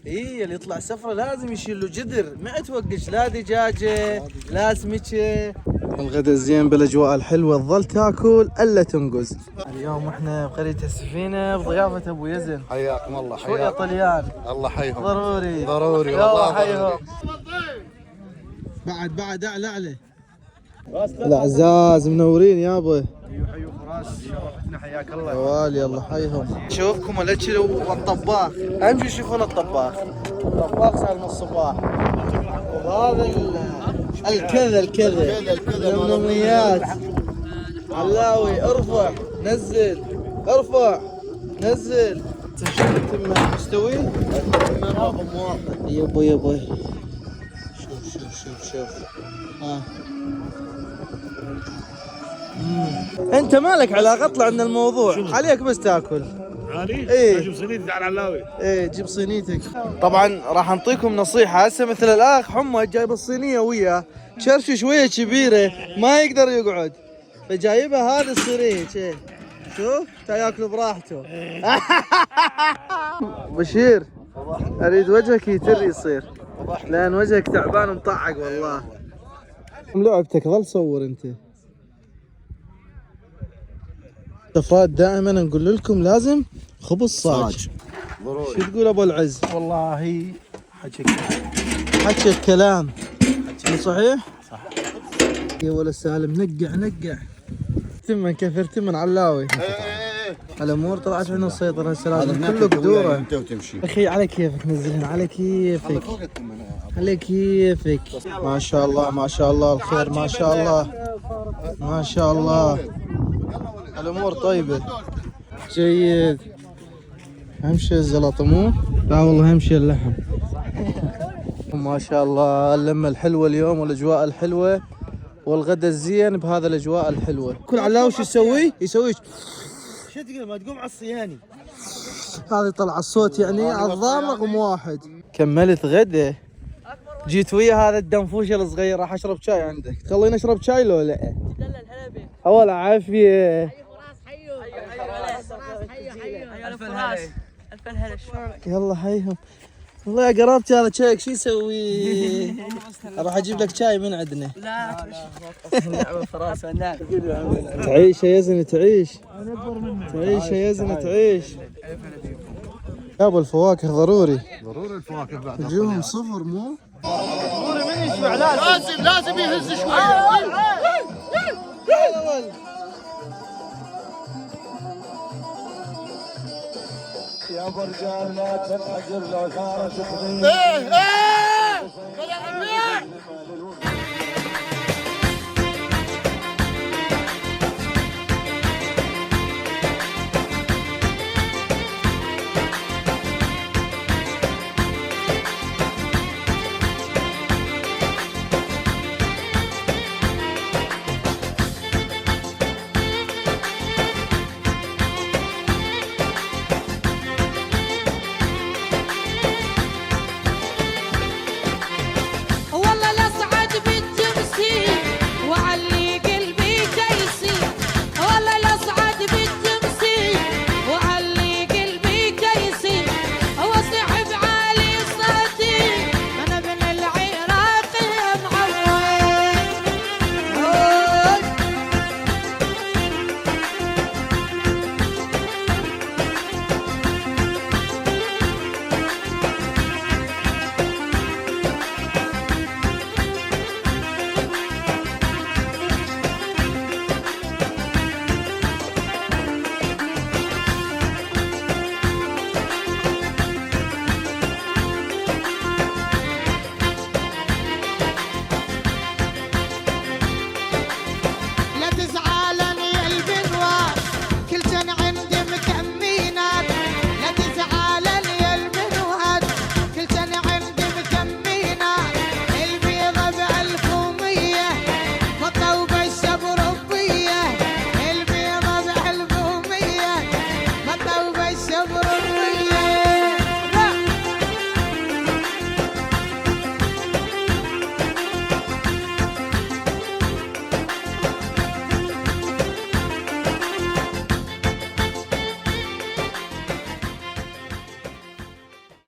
اي اللي يطلع سفره لازم يشيل له جدر، ما توقش لا دجاجه لا سمكه. الغداء الزين بالاجواء الحلوه، تظل تاكل الا تنقز. اليوم احنا بقريه السفينه بضيافه ابو يزن. حياكم الله. شويه طليان. الله حيهم. ضروري ضروري والله حيهم. بعد اعلى العزاز منورين يابا. حيو فراس شرفتنا حياك الله. والي الله حيهم. شوفكم الاكل والطباخ، اهم شيء يشوفون الطباخ. الطباخ صار من الصباح. وهذا الكذا النمنيات. علاوي ارفع نزل ارفع نزل. التمه مستوي؟ يبا شوف ها. انت مالك علاقه، اطلع من الموضوع. عليك بس تاكل. علي؟ ايه جيب صينيتي على العلاوي. ايه جيب صينيتك. طبعا راح نعطيكم نصيحه هسه، مثل الاخ حمد جايب الصينيه وياه شرش شويه كبيره ما يقدر يقعد، فجايبها هذه الصينيه شي. شوف تا ياكل براحته. بشير اريد وجهك يتر يصير، لان وجهك تعبان ومطعق والله. لعبتك ظل صور انت. افراد دائما نقول لكم لازم خبز صاج. شو تقول ابو العز؟ والله حكي الكلام صحيح؟ صح يا ولد سالم. نقع تمن كثر تمن علاوي. الامور طلعت من السيطره هسه، لازم كله قدوره. انت وتمشي اخي على كيفك نزلين، على كيفك على كيفك. ما شاء الله ما شاء الله الخير، ما شاء الله ما شاء الله الامور طيبه جيد. اهم شيء الزلط مو؟ لا والله اهم شيء اللحم. ما شاء الله اللمه الحلوه اليوم والاجواء الحلوه والغدا الزين بهذا الاجواء الحلوه. كل علاوي شو يسوي؟ يسوي شو تقول ما تقوم على الصياني. هذا طلع الصوت يعني عظام رقم واحد. كملت غدا جيت ويا هذا الدنفوش الصغير راح اشرب شاي عندك، تخليني اشرب شاي لو لا؟ دلل هلا بك. اول عافيه. حيو الف هلا. الف هلا شلونك؟ يلا حيهم. والله يا قرابتي هذا شايك شو يسوي؟ اروح اجيب لك شاي من عندنا. لا نعم فراس نعم. تعيش يا يزن تعيش. تعيش يا يزن تعيش. يا ابو الفواكه ضروري الفواكه بعد تجيهم صفر مو؟ ضروري من يشبع لازم يهز شوي. يا ابو رجال لا تنحجر لو صارت تخديم.